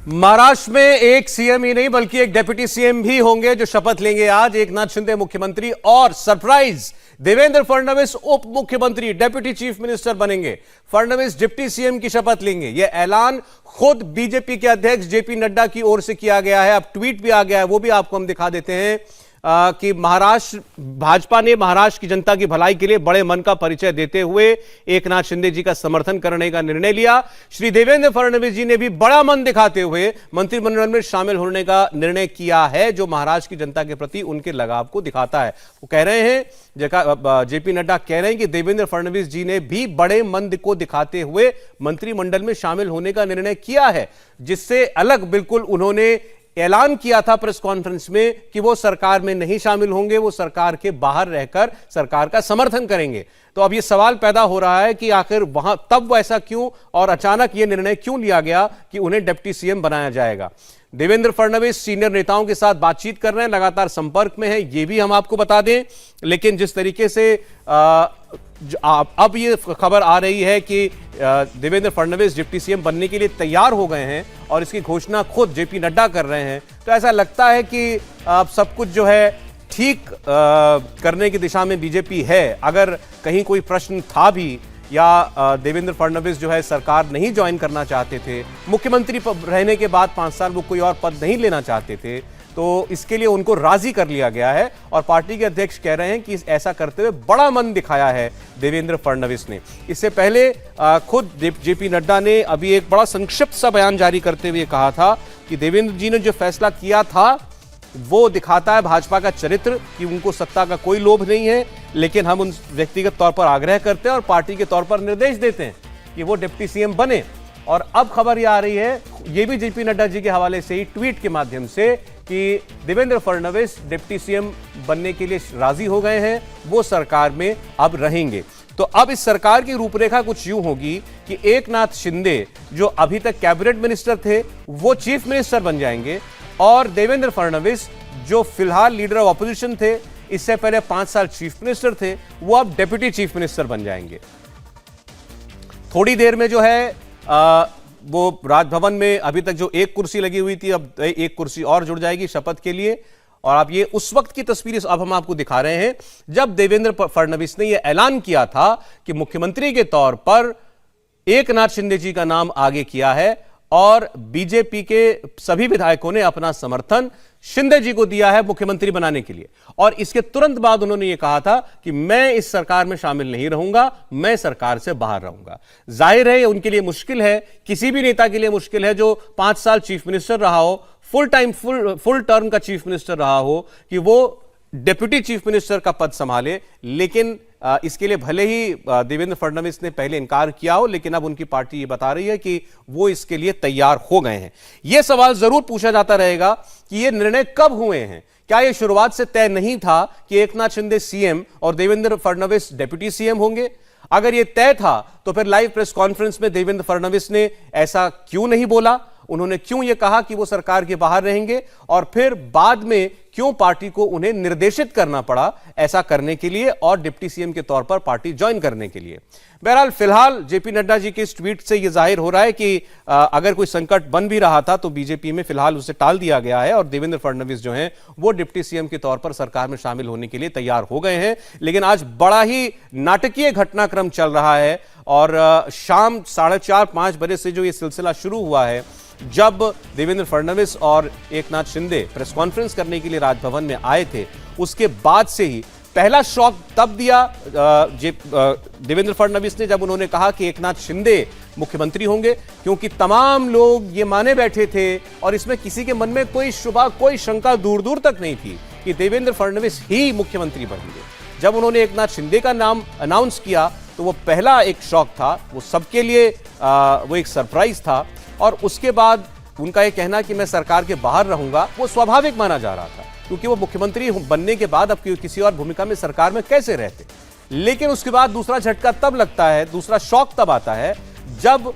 महाराष्ट्र में एक सीएम ही नहीं बल्कि एक डिप्टी सीएम भी होंगे जो शपथ लेंगे आज। एकनाथ शिंदे मुख्यमंत्री और सरप्राइज देवेंद्र फडणवीस उप मुख्यमंत्री डिप्टी चीफ मिनिस्टर बनेंगे। फडणवीस डिप्टी सीएम की शपथ लेंगे। यह ऐलान खुद बीजेपी के अध्यक्ष जेपी नड्डा की ओर से किया गया है। अब ट्वीट भी आ गया है, वो भी आपको हम दिखा देते हैं कि महाराष्ट्र भाजपा ने महाराष्ट्र की जनता की भलाई के लिए बड़े मन का परिचय देते हुए एकनाथ शिंदे जी का समर्थन करने का निर्णय लिया। श्री देवेंद्र फडणवीस जी ने भी बड़ा मन दिखाते हुए मंत्रिमंडल में शामिल होने का निर्णय किया है, जो महाराष्ट्र की जनता के प्रति उनके लगाव को दिखाता है। वो कह रहे हैं, जेपी नड्डा कह रहे हैं कि देवेंद्र फडणवीस जी ने भी बड़े मन को दिखाते हुए मंत्रिमंडल में शामिल होने का निर्णय किया है, जिससे अलग बिल्कुल उन्होंने ऐलान किया था प्रेस कॉन्फ्रेंस में कि वो सरकार में नहीं शामिल होंगे, वो सरकार के बाहर रहकर सरकार का समर्थन करेंगे। तो अब ये सवाल पैदा हो रहा है कि आखिर वहां तब वो ऐसा क्यों और अचानक ये निर्णय क्यों लिया गया कि उन्हें डिप्टी सीएम बनाया जाएगा। देवेंद्र फडणवीस सीनियर नेताओं के साथ बातचीत कर रहे हैं, लगातार संपर्क में है, ये भी हम आपको बता दें। लेकिन जिस तरीके से अब ये खबर आ रही है कि देवेंद्र फडणवीस डिप्टी सीएम बनने के लिए तैयार हो गए हैं और इसकी घोषणा खुद जेपी नड्डा कर रहे हैं, तो ऐसा लगता है कि अब सब कुछ जो है ठीक करने की दिशा में बीजेपी है। अगर कहीं कोई प्रश्न था भी या देवेंद्र फडणवीस जो है सरकार नहीं ज्वाइन करना चाहते थे, मुख्यमंत्री रहने के बाद 5 साल वो कोई और पद नहीं लेना चाहते थे, तो इसके लिए उनको राजी कर लिया गया है। और पार्टी के अध्यक्ष कह रहे हैं कि ऐसा करते हुए बड़ा मन दिखाया है देवेंद्र फडणवीस ने। इससे पहले खुद जेपी नड्डा ने अभी एक बड़ा संक्षिप्त सा बयान जारी करते हुए कहा था कि देवेंद्र जी ने जो फैसला किया था वो दिखाता है भाजपा का चरित्र, कि उनको सत्ता का कोई लोभ नहीं है, लेकिन हम उन व्यक्तिगत तौर पर आग्रह करते हैं और पार्टी के तौर पर निर्देश देते हैं कि वो डिप्टी सीएम बने। और अब खबर ये आ रही है, ये भी जेपी नड्डा जी के हवाले से ही ट्वीट के माध्यम से, कि देवेंद्र फडणवीस डिप्टी सीएम बनने के लिए राजी हो गए हैं, वो सरकार में अब रहेंगे। तो अब इस सरकार की रूपरेखा कुछ यूं होगी कि एकनाथ शिंदे जो अभी तक कैबिनेट मिनिस्टर थे वो चीफ मिनिस्टर बन जाएंगे, और देवेंद्र फडणवीस जो फिलहाल लीडर ऑफ ऑपोजिशन थे, इससे पहले 5 साल चीफ मिनिस्टर थे, वो अब डिप्टी चीफ मिनिस्टर बन जाएंगे। थोड़ी देर में जो है वो राजभवन में अभी तक जो एक कुर्सी लगी हुई थी, अब एक कुर्सी और जुड़ जाएगी शपथ के लिए। और अब ये उस वक्त की तस्वीर अब हम आपको दिखा रहे हैं जब देवेंद्र फडणवीस ने यह ऐलान किया था कि मुख्यमंत्री के तौर पर एकनाथ शिंदे जी का नाम आगे किया है, और बीजेपी के सभी विधायकों ने अपना समर्थन शिंदे जी को दिया है मुख्यमंत्री बनाने के लिए। और इसके तुरंत बाद उन्होंने यह कहा था कि मैं इस सरकार में शामिल नहीं रहूंगा, मैं सरकार से बाहर रहूंगा। जाहिर है उनके लिए मुश्किल है, किसी भी नेता के लिए मुश्किल है जो 5 साल चीफ मिनिस्टर रहा हो, फुल टर्म का चीफ मिनिस्टर रहा हो, कि वो डिप्टी चीफ मिनिस्टर का पद संभाले। लेकिन इसके लिए भले ही देवेंद्र फडणवीस ने पहले इनकार किया हो, लेकिन अब उनकी पार्टी ये बता रही है कि वो इसके लिए तैयार हो गए हैं। यह सवाल जरूर पूछा जाता रहेगा कि ये निर्णय कब हुए हैं। क्या यह शुरुआत से तय नहीं था कि एकनाथ शिंदे सीएम और देवेंद्र फडणवीस डिप्टी सीएम होंगे? अगर यह तय था तो फिर लाइव प्रेस कॉन्फ्रेंस में देवेंद्र फडणवीस ने ऐसा क्यों नहीं बोला? उन्होंने क्यों यह कहा कि वो सरकार के बाहर रहेंगे, और फिर बाद में क्यों पार्टी को उन्हें निर्देशित करना पड़ा ऐसा करने के लिए और डिप्टी सीएम के तौर पर पार्टी ज्वाइन करने के लिए? बहरहाल फिलहाल जेपी नड्डा जी के इस ट्वीट से यह जाहिर हो रहा है कि अगर कोई संकट बन भी रहा था तो बीजेपी में फिलहाल उसे टाल दिया गया है, और देवेंद्र फडणवीस जो हैं वो डिप्टी सीएम के तौर पर सरकार में शामिल होने के लिए तैयार हो गए हैं। लेकिन आज बड़ा ही नाटकीय घटनाक्रम चल रहा है, और शाम 4:30-5 बजे से जो ये सिलसिला शुरू हुआ है, जब देवेंद्र फडणवीस और एकनाथ शिंदे प्रेस कॉन्फ्रेंस करने के लिए राजभवन में आए थे, उसके बाद से ही पहला शॉक तब दिया देवेंद्र फडणवीस ने जब उन्होंने कहा कि एकनाथ शिंदे मुख्यमंत्री होंगे, क्योंकि तमाम लोग ये माने बैठे थे और इसमें किसी के मन में कोई शुबा, कोई शंका दूर दूर तक नहीं थी कि देवेंद्र फडणवीस ही मुख्यमंत्री बनेंगे। जब उन्होंने एकनाथ शिंदे का नाम अनाउंस किया तो वो पहला एक शॉक था, वो सबके लिए वो एक सरप्राइज था। और उसके बाद उनका यह कहना कि मैं सरकार के बाहर रहूंगा, वो स्वाभाविक माना जा रहा था, क्योंकि वो मुख्यमंत्री बनने के बाद अब किसी और भूमिका में सरकार में कैसे रहते। लेकिन उसके बाद दूसरा झटका तब लगता है, दूसरा शॉक तब आता है जब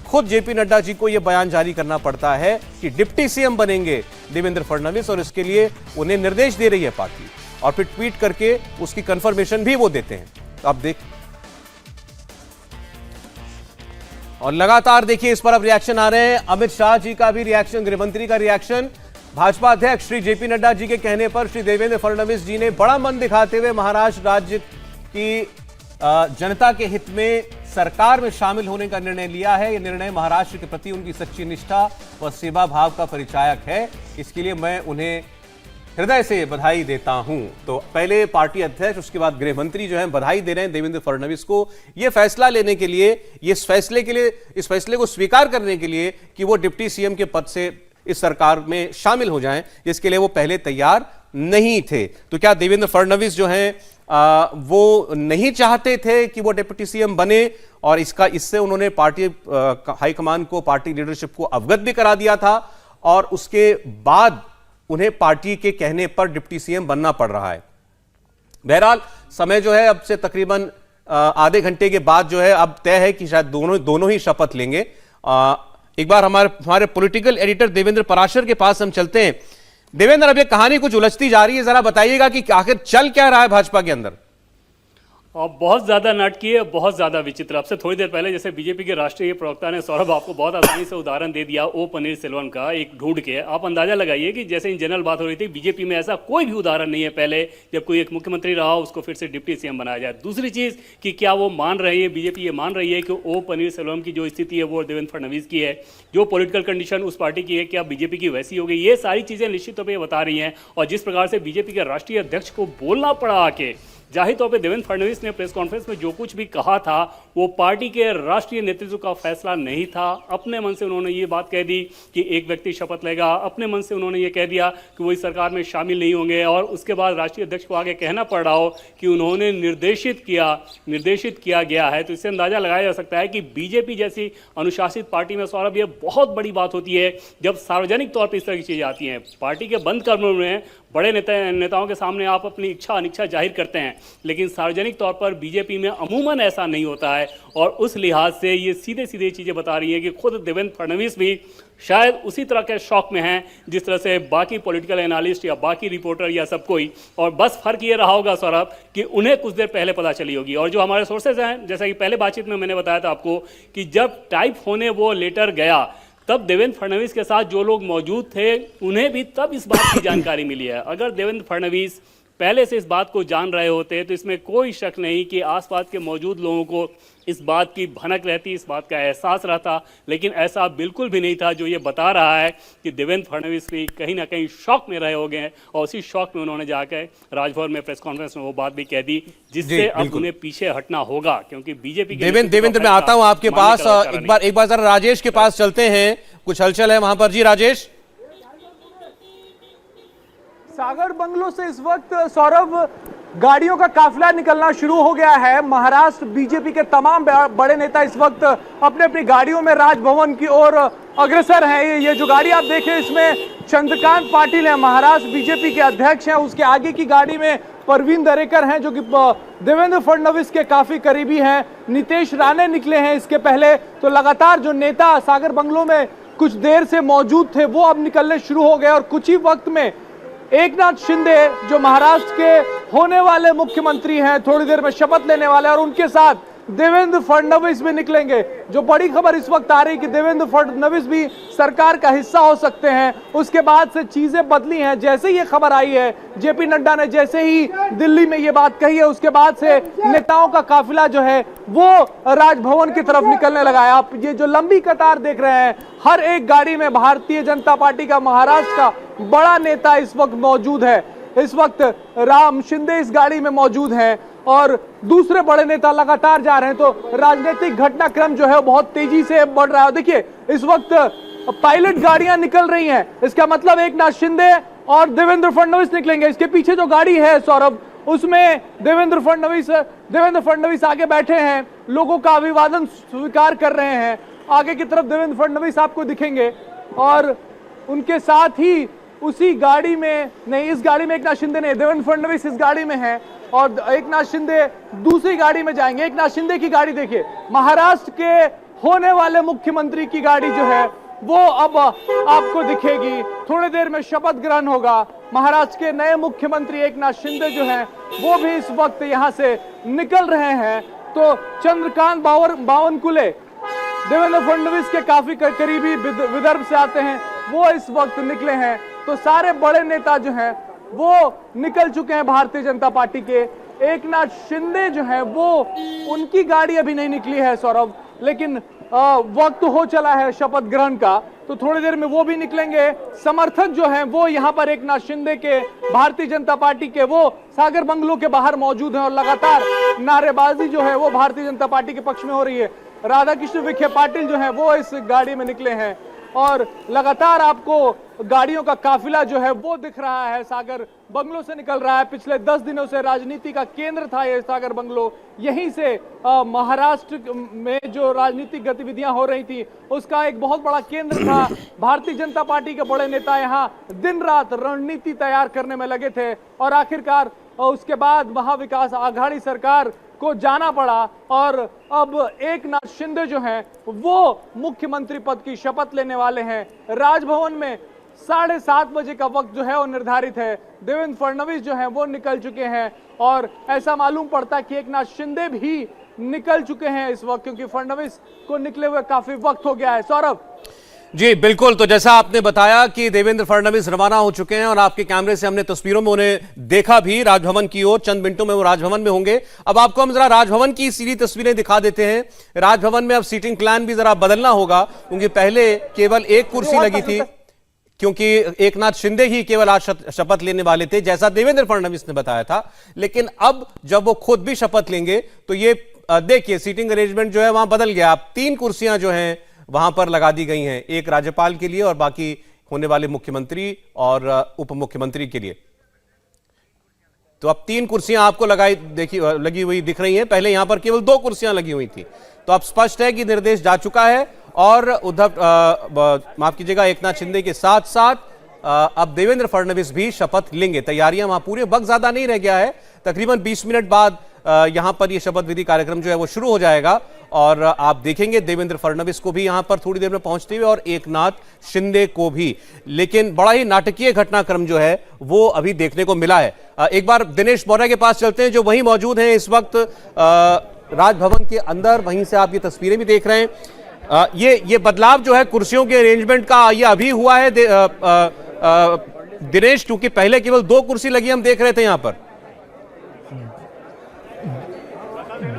खुद जेपी नड्डा जी को यह बयान जारी करना पड़ता है कि डिप्टी सीएम बनेंगे देवेंद्र फडणवीस, और इसके लिए उन्हें निर्देश दे रही है पार्टी, और फिर ट्वीट करके उसकी कंफर्मेशन भी वो देते हैं। अब देख और लगातार देखिए इस पर अब रिएक्शन आ रहे हैं। अमित शाह जी का भी रिएक्शन, गृहमंत्री का रिएक्शन। भाजपा अध्यक्ष श्री जेपी नड्डा जी के कहने पर श्री देवेंद्र फडणवीस जी ने बड़ा मन दिखाते हुए महाराष्ट्र राज्य की जनता के हित में सरकार में शामिल होने का निर्णय लिया है। यह निर्णय महाराष्ट्र के प्रति उनकी सच्ची निष्ठा व सेवा भाव का परिचायक है। इसके लिए मैं उन्हें हृदय से बधाई देता हूं। तो पहले पार्टी अध्यक्ष, उसके बाद गृह मंत्री जो हैं बधाई दे रहे हैं देवेंद्र फडणवीस को यह फैसला लेने के लिए, इस फैसले को स्वीकार करने के लिए कि वो डिप्टी सीएम के पद से इस सरकार में शामिल हो जाएं, जिसके लिए वो पहले तैयार नहीं थे। तो क्या देवेंद्र फडणवीस जो हैं वो नहीं चाहते थे कि वो डिप्टी सीएम बने, और इससे उन्होंने पार्टी हाईकमान को, पार्टी लीडरशिप को अवगत भी करा दिया था, और उसके बाद उन्हें पार्टी के कहने पर डिप्टी सीएम बनना पड़ रहा है। बहरहाल समय जो है अब से तकरीबन आधे घंटे के बाद जो है अब तय है कि शायद दोनों ही शपथ लेंगे। एक बार हमारे पॉलिटिकल एडिटर देवेंद्र पराशर के पास हम चलते हैं। देवेंद्र, अब ये कहानी कुछ उलझती जा रही है, जरा बताइएगा कि आखिर चल क्या रहा है भाजपा के अंदर? बहुत ज़्यादा नाटकीय, बहुत ज़्यादा विचित्र। अब से थोड़ी देर पहले जैसे बीजेपी के राष्ट्रीय प्रवक्ता ने, सौरभ, आपको बहुत आसानी से उदाहरण दे दिया ओ पनीरसेल्वम का, एक ढूंढ के। आप अंदाजा लगाइए कि जैसे इन जनरल बात हो रही थी, बीजेपी में ऐसा कोई भी उदाहरण नहीं है पहले जब कोई एक मुख्यमंत्री रहा उसको फिर से डिप्टी सीएम बनाया जाए। दूसरी चीज़ कि क्या वो मान रही है, बीजेपी ये मान रही है कि ओ पनीरसेल्वम की जो स्थिति है वो देवेंद्र फडणवीस की है, जो पॉलिटिकल कंडीशन उस पार्टी की है, क्या बीजेपी की वैसी हो गई? ये सारी चीज़ें निश्चित तौर पर बता रही हैं। और जिस प्रकार से बीजेपी के राष्ट्रीय अध्यक्ष को बोलना पड़ा आके, जाहिर तौर पे देवेंद्र फडणवीस ने प्रेस कॉन्फ्रेंस में जो कुछ भी कहा था वो पार्टी के राष्ट्रीय नेतृत्व का फैसला नहीं था। अपने मन से उन्होंने ये बात कह दी कि एक व्यक्ति शपथ लेगा, अपने मन से उन्होंने ये कह दिया कि वो इस सरकार में शामिल नहीं होंगे, और उसके बाद राष्ट्रीय अध्यक्ष को आगे कहना पड़ रहा हो कि उन्होंने निर्देशित किया गया है। तो इससे अंदाजा लगाया जा सकता है कि बीजेपी जैसी अनुशासित पार्टी में, सौरभ, ये बहुत बड़ी बात होती है जब सार्वजनिक तौर पर इस तरह की चीज़ें आती हैं। पार्टी के बंद कमरों में बड़े नेताओं के सामने आप अपनी इच्छा अनिच्छा जाहिर करते हैं, लेकिन सार्वजनिक तौर पर बीजेपी में अमूमन ऐसा नहीं होता है। और उस लिहाज से ये सीधे सीधे चीज़ें बता रही हैं कि खुद देवेंद्र फडणवीस भी शायद उसी तरह के शौक में हैं जिस तरह से बाकी पॉलिटिकल एनालिस्ट या बाकी रिपोर्टर या सब कोई। और बस फर्क ये रहा होगा, सौरभ, कि उन्हें कुछ देर पहले पता चली होगी। और जो हमारे सोर्सेज हैं, जैसा कि पहले बातचीत में मैंने बताया था आपको, कि जब टाइप होने वो लेटर गया तब देवेंद्र फडणवीस के साथ जो लोग मौजूद थे उन्हें भी तब इस बात की जानकारी मिली है। अगर देवेंद्र फडणवीस पहले से इस बात को जान रहे होते तो इसमें कोई शक नहीं कि आसपास के मौजूद लोगों को इस बात की भनक रहती, इस बात का एहसास रहता। लेकिन ऐसा बिल्कुल भी नहीं था। जो ये बता रहा है कि देवेंद्र फडणवीस भी कहीं ना कहीं शौक में रहे हो गए, और उसी शौक में उन्होंने जाकर राजभवन में प्रेस कॉन्फ्रेंस में वो बात भी कह दी जिससे अब उन्हें पीछे हटना होगा, क्योंकि बीजेपी के देवेंद्र मैं आता हूं आपके पास। एक बार जरा राजेश के पास चलते हैं, कुछ हलचल है वहां पर। जी राजेश। सागर बंगलों से इस वक्त, सौरभ, गाड़ियों का काफिला निकलना शुरू हो गया है। महाराष्ट्र बीजेपी के तमाम बड़े नेता इस वक्त अपने अपनी गाड़ियों में राजभवन की ओर अग्रसर हैं। ये जो गाड़ी आप देख रहे हैं इसमें चंद्रकांत पाटिल है, महाराष्ट्र बीजेपी के अध्यक्ष हैं। उसके आगे की गाड़ी में परवीन दरेकर हैं जो कि देवेंद्र फडणवीस के काफी करीबी हैं। नीतीश राणे निकले हैं इसके पहले। तो लगातार जो नेता सागर बंगलों में कुछ देर से मौजूद थे वो अब निकलने शुरू हो गए, और कुछ ही वक्त में एकनाथ शिंदे जो महाराष्ट्र के होने वाले मुख्यमंत्री हैं, थोड़ी देर में शपथ लेने वाले, और उनके साथ देवेंद्र फडणवीस भी निकलेंगे। जो बड़ी खबर इस वक्त आ रही है कि देवेंद्र फडणवीस भी सरकार का हिस्सा हो सकते हैं, उसके बाद से चीजें बदली हैं। जैसे ही ये खबर आई है, जेपी नड्डा ने जैसे ही दिल्ली में ये बात कही है, उसके बाद से नेताओं का काफिला जो है वो राजभवन की तरफ निकलने लगा है। आप ये जो लंबी कतार देख रहे हैं, हर एक गाड़ी में भारतीय जनता पार्टी का, महाराष्ट्र का बड़ा नेता इस वक्त मौजूद है। इस वक्त राम शिंदे इस गाड़ी में मौजूद हैं और दूसरे बड़े नेता लगातार जा रहे हैं। तो राजनीतिक घटनाक्रम जो है बहुत तेजी से बढ़ रहा है। देखिए इस वक्त पायलट गाड़ियां निकल रही हैं, इसका मतलब एकनाथ शिंदे और देवेंद्र फडणवीस निकलेंगे। इसके पीछे जो गाड़ी है, सौरभ, उसमें देवेंद्र फडणवीस आगे बैठे हैं, लोगों का अभिवादन स्वीकार कर रहे हैं। आगे की तरफ देवेंद्र फडणवीस आपको दिखेंगे, और उनके साथ ही उसी गाड़ी में, नहीं इस गाड़ी में एकनाथ शिंदे नहीं, देवेंद्र फडणवीस इस गाड़ी में है और एकनाथ शिंदे दूसरी गाड़ी में जाएंगे। एकनाथ शिंदे की गाड़ी देखिए, महाराष्ट्र के होने वाले मुख्यमंत्री की गाड़ी जो है वो अब आपको दिखेगी। थोड़ी देर में शपथ ग्रहण होगा। महाराष्ट्र के नए मुख्यमंत्री एकनाथ शिंदे जो हैं वो भी इस वक्त यहां से निकल रहे हैं। तो चंद्रकांत बावनकुले देवेंद्र फडणवीस के काफी करीबी विदर्भ से आते हैं, वो इस वक्त निकले हैं। तो सारे बड़े नेता जो हैं वो निकल चुके हैं भारतीय जनता पार्टी के। एकनाथ शिंदे जो है वो, उनकी गाड़ी अभी नहीं निकली है सौरभ, लेकिन वक्त हो चला है शपथ ग्रहण का, तो थोड़ी देर में वो भी निकलेंगे। समर्थक जो हैं वो यहाँ पर एकनाथ शिंदे के, भारतीय जनता पार्टी के, वो सागर बंगलो के बाहर मौजूद हैं और लगातार नारेबाजी जो है वो भारतीय जनता पार्टी के पक्ष में हो रही है। राधाकृष्ण विखे पाटिल जो है वो इस गाड़ी में निकले हैं और लगातार आपको गाड़ियों का काफिला जो है वो दिख रहा है, सागर बंगलो से निकल रहा है। पिछले 10 दिनों से राजनीति का केंद्र था ये सागर बंगलो, यहीं से महाराष्ट्र में जो राजनीतिक गतिविधियां हो रही थी उसका एक बहुत बड़ा केंद्र था। भारतीय जनता पार्टी के बड़े नेता यहाँ दिन रात रणनीति तैयार करने में लगे थे और आखिरकार उसके बाद महाविकास आघाड़ी सरकार को जाना पड़ा और अब एकनाथ शिंदे जो हैं वो मुख्यमंत्री पद की शपथ लेने वाले हैं। राजभवन में 7:30 बजे का वक्त जो है वो निर्धारित है। देवेंद्र फडणवीस जो हैं वो निकल चुके हैं और ऐसा मालूम पड़ता है कि एकनाथ शिंदे भी निकल चुके हैं इस वक्त, क्योंकि फडणवीस को निकले हुए काफी वक्त हो गया है। सौरभ जी बिल्कुल, तो जैसा आपने बताया कि देवेंद्र फडणवीस रवाना हो चुके हैं और आपके कैमरे से हमने तस्वीरों में उन्हें देखा भी राजभवन की ओर। चंद मिनटों में वो राजभवन में होंगे। अब आपको हम जरा राजभवन की सीधी तस्वीरें दिखा देते हैं। राजभवन में अब सीटिंग प्लान भी जरा बदलना होगा, क्योंकि पहले केवल एक कुर्सी लगी थी, क्योंकि एकनाथ शिंदे ही केवल आज शपथ लेने वाले थे जैसा देवेंद्र फडणवीस ने बताया था। लेकिन अब जब वो खुद भी शपथ लेंगे तो ये देखिए सीटिंग अरेंजमेंट जो है वहां बदल गया। अब 3 कुर्सियां जो हैं वहां पर लगा दी गई हैं, एक राज्यपाल के लिए और बाकी होने वाले मुख्यमंत्री और उप मुख्यमंत्री के लिए। तो अब 3 कुर्सियां आपको लगी हुई दिख रही हैं। पहले यहां पर केवल 2 कुर्सियां लगी हुई थी। तो अब स्पष्ट है कि निर्देश जा चुका है और माफ कीजिएगा, एकनाथ शिंदे के साथ साथ अब देवेंद्र फडणवीस भी शपथ लेंगे। तैयारियां वहां पूरे वक्त ज्यादा नहीं रह गया है, तकरीबन 20 मिनट बाद यहां पर यह शपथ विधि कार्यक्रम जो है वो शुरू हो जाएगा और आप देखेंगे देवेंद्र फडणवीस को भी यहां पर थोड़ी देर में पहुंचते हुए और एकनाथ शिंदे को भी। लेकिन बड़ा ही नाटकीय घटनाक्रम जो है वो अभी देखने को मिला है। एक बार दिनेश मौर्य के पास चलते हैं जो वहीं मौजूद हैं इस वक्त राजभवन के अंदर। वहीं से आप ये तस्वीरें भी देख रहे हैं। ये बदलाव जो है कुर्सियों के अरेंजमेंट का ये अभी हुआ है दिनेश, क्योंकि पहले केवल 2 कुर्सी लगी हम देख रहे थे यहां पर।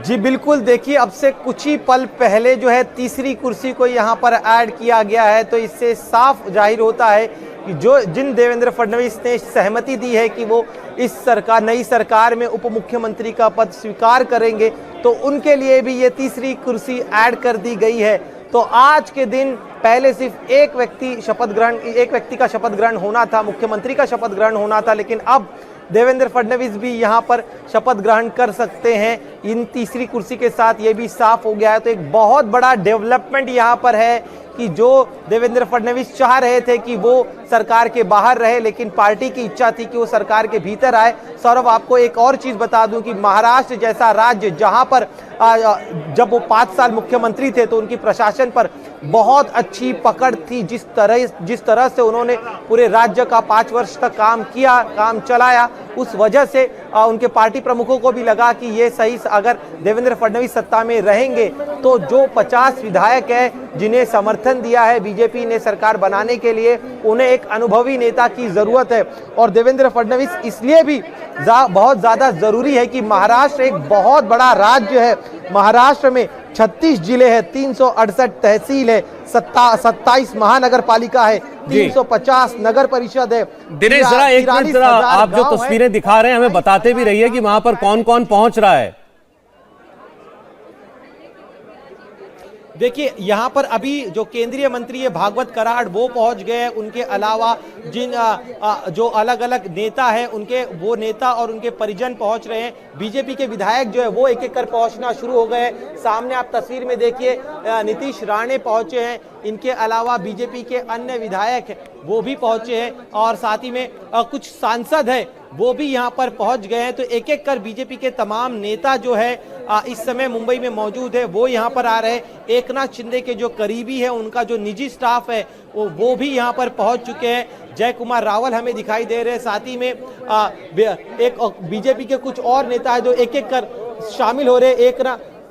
जी बिल्कुल, देखिए अब से कुछ ही पल पहले जो है तीसरी कुर्सी को यहाँ पर ऐड किया गया है। तो इससे साफ जाहिर होता है कि जिन देवेंद्र फडणवीस ने सहमति दी है कि वो इस नई सरकार में उप मुख्यमंत्री का पद स्वीकार करेंगे, तो उनके लिए भी ये तीसरी कुर्सी ऐड कर दी गई है। तो आज के दिन पहले सिर्फ एक व्यक्ति का शपथ ग्रहण होना था, मुख्यमंत्री का शपथ ग्रहण होना था, लेकिन अब देवेंद्र फडणवीस भी यहाँ पर शपथ ग्रहण कर सकते हैं इन तीसरी कुर्सी के साथ। ये भी साफ हो गया है। तो एक बहुत बड़ा डेवलपमेंट यहाँ पर है कि जो देवेंद्र फडणवीस चाह रहे थे कि वो सरकार के बाहर रहे, लेकिन पार्टी की इच्छा थी कि वो सरकार के भीतर आए। सौरभ, आपको एक और चीज बता दूं कि महाराष्ट्र जैसा राज्य जहां पर जब वो 5 साल मुख्यमंत्री थे तो उनकी प्रशासन पर बहुत अच्छी पकड़ थी। जिस तरह से उन्होंने पूरे राज्य का 5 वर्ष तक काम चलाया, उस वजह से उनके पार्टी प्रमुखों को भी लगा कि ये सही, अगर देवेंद्र फडणवीस सत्ता में रहेंगे तो जो 50 विधायक है जिन्हें समर्थन दिया है बीजेपी ने सरकार बनाने के लिए, उन्हें एक अनुभवी नेता की जरूरत है। और देवेंद्र फडणवीस इसलिए भी बहुत ज्यादा जरूरी है कि महाराष्ट्र एक बहुत बड़ा राज्य है। महाराष्ट्र में 36 जिले हैं, 368 तहसील है, 27 महानगर पालिका है, 350 नगर परिषद है। दिनेश जरा एक मिनट, जरा आप जो तस्वीरें दिखा रहे हैं हमें बताते भी रहिए कि वहां पर कौन कौन पहुंच रहा है। देखिए यहाँ पर अभी जो केंद्रीय मंत्री है भागवत कराड़ वो पहुंच गए हैं। उनके अलावा जिन जो अलग अलग नेता हैं वो नेता और उनके परिजन पहुंच रहे हैं। बीजेपी के विधायक जो है वो एक एक कर पहुंचना शुरू हो गए हैं। सामने आप तस्वीर में देखिए नीतीश राणे पहुंचे हैं। इनके अलावा बीजेपी के अन्य विधायक वो भी पहुंचे हैं और साथ ही में कुछ सांसद हैं वो भी यहाँ पर पहुंच गए हैं। तो एक एक कर बीजेपी के तमाम नेता जो है इस समय मुंबई में मौजूद है वो यहाँ पर आ रहे हैं। एकनाथ शिंदे के जो करीबी है, उनका जो निजी स्टाफ है वो भी यहाँ पर पहुंच चुके हैं। जय कुमार रावल हमें दिखाई दे रहे हैं। साथ ही में एक बीजेपी के कुछ और नेता है जो एक एक कर शामिल हो रहे हैं।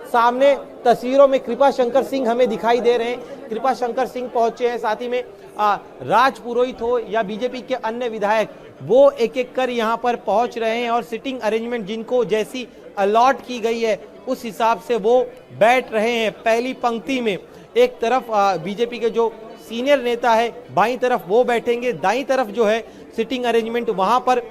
सामने तस्वीरों में कृपा शंकर सिंह हमें दिखाई दे रहे हैं। कृपा शंकर सिंह पहुंचे हैं, साथ ही में राज पुरोहित हो या बीजेपी के अन्य विधायक, वो एक एक कर यहां पर पहुंच रहे हैं और सिटिंग अरेंजमेंट जिनको जैसी अलॉट की गई है उस हिसाब से वो बैठ रहे हैं पहली पंक्ति में। एक तरफ बीजेपी के जो सीनियर नेता है बाईं तरफ वो बैठेंगे, दाईं तरफ जो है सिटिंग अरेंजमेंट वहां पर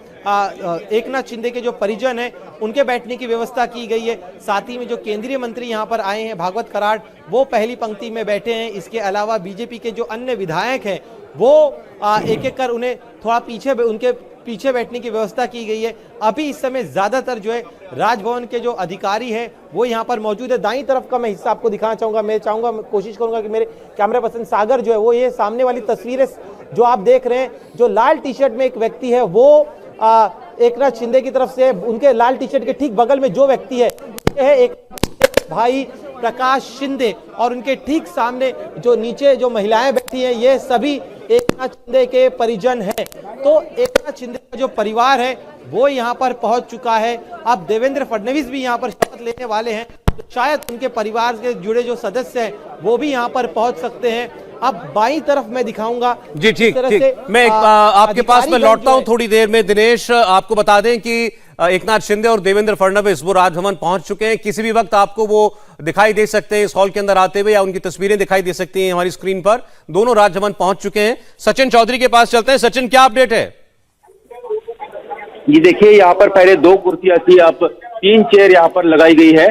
एकनाथ शिंदे के जो परिजन हैं उनके बैठने की व्यवस्था की गई है। साथ ही में जो केंद्रीय मंत्री यहां पर आए हैं भागवत कराड़, वो पहली पंक्ति में बैठे हैं। इसके अलावा बीजेपी के जो अन्य विधायक हैं वो एक एक कर उन्हें थोड़ा पीछे, उनके पीछे बैठने की व्यवस्था की गई है। अभी इस समय ज्यादातर जो है राजभवन के जो अधिकारी हैं वो यहाँ पर मौजूद है। दाईं तरफ का मैं हिस्सा आपको दिखाना चाहूंगा। मैं चाहूंगा, कोशिश करूंगा कि मेरे कैमरा पर्सन सागर जो है वो ये सामने वाली तस्वीरें जो आप देख रहे हैं, जो लाल टी शर्ट में एक व्यक्ति है वो एकनाथ शिंदे की तरफ से, उनके लाल टी शर्ट के ठीक बगल में जो व्यक्ति है एक भाई प्रकाश शिंदे, और उनके ठीक सामने जो नीचे जो महिलाएं बैठी हैं ये सभी एकनाथ शिंदे के परिजन हैं। तो एकनाथ शिंदे का जो परिवार है वो यहाँ पर पहुंच चुका है। अब देवेंद्र फडणवीस भी यहाँ पर शपथ लेने वाले हैं, तो शायद उनके परिवार से जुड़े जो सदस्य हैं वो भी यहाँ पर पहुंच सकते हैं। अब बाईं तरफ मैं दिखाऊंगा। जी ठीक ठीक, मैं आपके पास में लौटता हूं थोड़ी देर में। दिनेश, आपको बता दें कि एकनाथ शिंदे और देवेंद्र फडणवीस वो राजभवन पहुंच चुके हैं। किसी भी वक्त आपको वो दिखाई दे सकते हैं इस हॉल के अंदर आते हुए, या उनकी तस्वीरें दिखाई दे सकती हैं हमारी स्क्रीन पर। दोनों राजभवन पहुंच चुके हैं। सचिन चौधरी के पास चलते हैं। सचिन, क्या अपडेट है? ये देखिए, यहाँ पर पहले 2 कुर्सियां थी, अब 3 चेयर यहाँ पर लगाई गई है।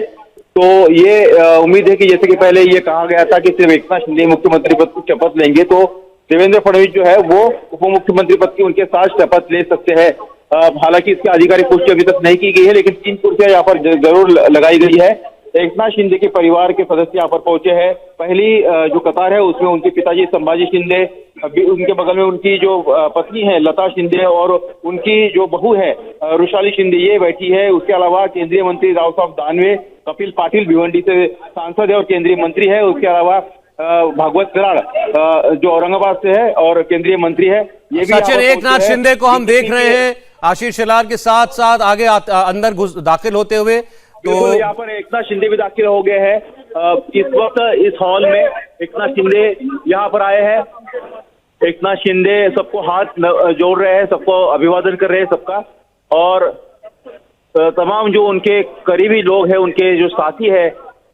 तो ये उम्मीद है कि जैसे कि पहले ये कहा गया था कि सिर्फ एकनाथ शिंदे मुख्यमंत्री पद की शपथ लेंगे, तो देवेंद्र फडणवीस जो है वो उप मुख्यमंत्री पद की उनके साथ शपथ ले सकते हैं। हालांकि इसकी आधिकारिक पुष्टि अभी तक नहीं की गई है, लेकिन 3 कुर्सियां यहाँ पर जरूर लगाई गई है। एकनाथ शिंदे के परिवार के सदस्य यहाँ पर पहुंचे हैं। पहली जो कतार है उसमें उनके पिताजी संभाजी शिंदे, उनके बगल में उनकी जो पत्नी है लता शिंदे, और उनकी जो बहू है रुशाली शिंदे, ये बैठी है। उसके अलावा केंद्रीय मंत्री राव साहब दानवे, कपिल पाटिल भिवंडी से सांसद है और केंद्रीय मंत्री है। उसके अलावा भागवत कराड़ जो औरंगाबाद से है और केंद्रीय मंत्री है। ये भी सचिन, एकनाथ शिंदे को हम देख रहे हैं आशीष शेलार के साथ साथ आगे अंदर दाखिल होते हुए। तो यहाँ पर एकनाथ शिंदे भी दाखिल हो गए हैं। इस वक्त इस हॉल में एकनाथ शिंदे यहाँ पर आए हैं। एकनाथ शिंदे सबको हाथ जोड़ रहे हैं, सबको अभिवादन कर रहे हैं सबका, और तमाम जो उनके करीबी लोग हैं, उनके जो साथी है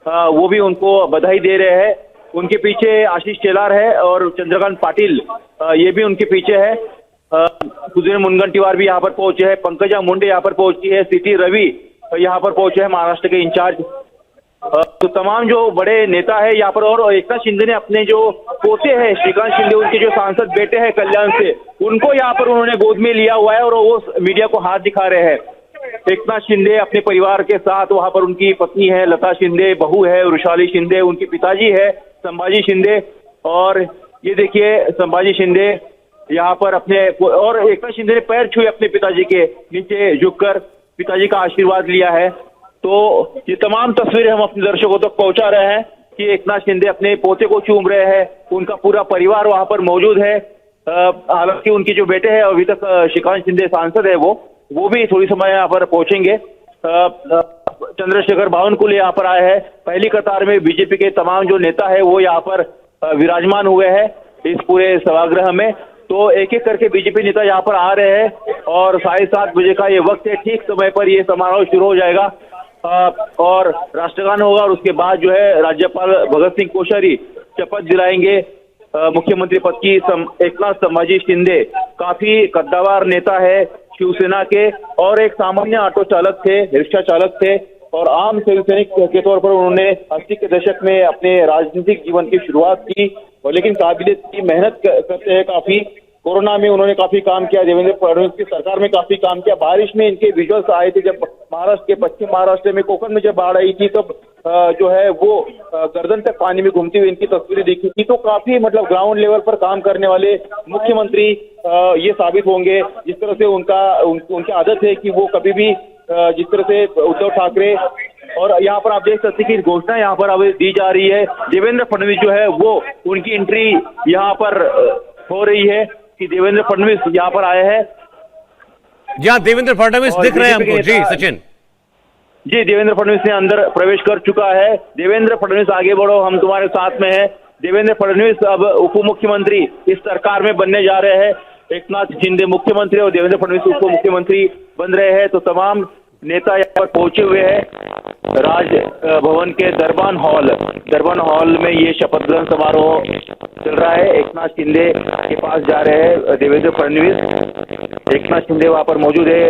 वो भी उनको बधाई दे रहे हैं। उनके पीछे आशीष शेलार है और चंद्रकांत पाटिल ये भी उनके पीछे है। सुधीर मुनगंटीवार भी यहाँ पर पहुंचे हैं। पंकजा मुंडे यहाँ पर पहुंची है। सीटी रवि यहाँ पर पहुंचे हैं, महाराष्ट्र के इंचार्ज। तो तमाम जो बड़े नेता है यहाँ पर, और एकनाथ शिंदे ने अपने जो पोते हैं श्रीकांत शिंदे, उनके जो सांसद बेटे हैं कल्याण से, उनको यहाँ पर उन्होंने गोद में लिया हुआ है और वो मीडिया को हाथ दिखा रहे हैं। एकनाथ शिंदे अपने परिवार के साथ, वहां पर उनकी पत्नी है लता शिंदे, बहू है रुशाली शिंदे, उनके पिताजी है संभाजी शिंदे, और ये देखिए संभाजी शिंदे यहाँ पर अपने, और एकनाथ शिंदे ने पैर छुए अपने पिताजी के नीचे झुककर पिताजी का आशीर्वाद लिया है। तो ये तमाम तस्वीरें हम अपने दर्शकों तक पहुंचा रहे हैं कि एकनाथ शिंदे अपने पोते को चूम रहे हैं। उनका पूरा परिवार वहां पर मौजूद है। हालांकि उनके जो बेटे हैं अभी तक श्रीकांत शिंदे सांसद है, वो भी थोड़ी समय यहाँ पर पहुंचेंगे। चंद्रशेखर बावनकुले यहाँ पर आए हैं। पहली कतार में बीजेपी के तमाम जो नेता है वो यहाँ पर विराजमान हुए हैं इस पूरे सभागृह में। तो एक एक करके बीजेपी नेता यहाँ पर आ रहे हैं, और 7:30 बजे का ये वक्त है। ठीक समय पर ये समारोह शुरू हो जाएगा और राष्ट्रगान होगा, और उसके बाद जो है राज्यपाल भगत सिंह कोश्यारी शपथ दिलाएंगे मुख्यमंत्री पद की। एकनाथ संभाजी शिंदे काफी कद्दावर नेता है शिवसेना के, और एक सामान्य ऑटो चालक थे, रिक्शा चालक थे, और आम सैनिक के तौर पर उन्होंने 80 के दशक में अपने राजनीतिक जीवन की शुरुआत की, और लेकिन काबिलियत की मेहनत करते हैं काफी। कोरोना में उन्होंने काफी काम किया, देवेंद्र फडणवीस की सरकार में काफी काम किया। बारिश में इनके विजुअल्स आए थे जब महाराष्ट्र के पश्चिम महाराष्ट्र में कोकण में जब बाढ़ आई थी, तब जो है वो गर्दन तक पानी में घूमती हुई इनकी तस्वीरें देखी थी। तो काफी मतलब ग्राउंड लेवल पर काम करने वाले मुख्यमंत्री ये साबित होंगे। जिस तरह से उनकी आदत है कि वो कभी भी जिस तरह से उद्धव ठाकरे, और यहाँ पर आप देख सकते हैं कि घोषणा यहाँ पर अब दी जा रही है। देवेंद्र फडणवीस जो है वो उनकी एंट्री यहाँ पर हो रही है कि देवेंद्र फडणवीस यहाँ पर आए हैं। जहाँ देवेंद्र फडणवीस दिख रहे हैं हमको। जी सचिन, जी, देवेंद्र फडणवीस ने अंदर प्रवेश कर चुका है। देवेंद्र फडणवीस आगे बढ़ो, हम तुम्हारे साथ में हैं। देवेंद्र फडणवीस अब उप मुख्यमंत्री इस सरकार में बनने जा रहे हैं। एकनाथ शिंदे मुख्यमंत्री और देवेंद्र फडणवीस उप मुख्यमंत्री बन रहे हैं। तो तमाम नेता यहाँ पर पहुंचे हुए हैं। राजभवन के दरबान हॉल में ये शपथ ग्रहण समारोह चल रहा है। एकनाथ शिंदे के पास जा रहे हैं देवेंद्र फडणवीस। एकनाथ शिंदे वहां पर मौजूद है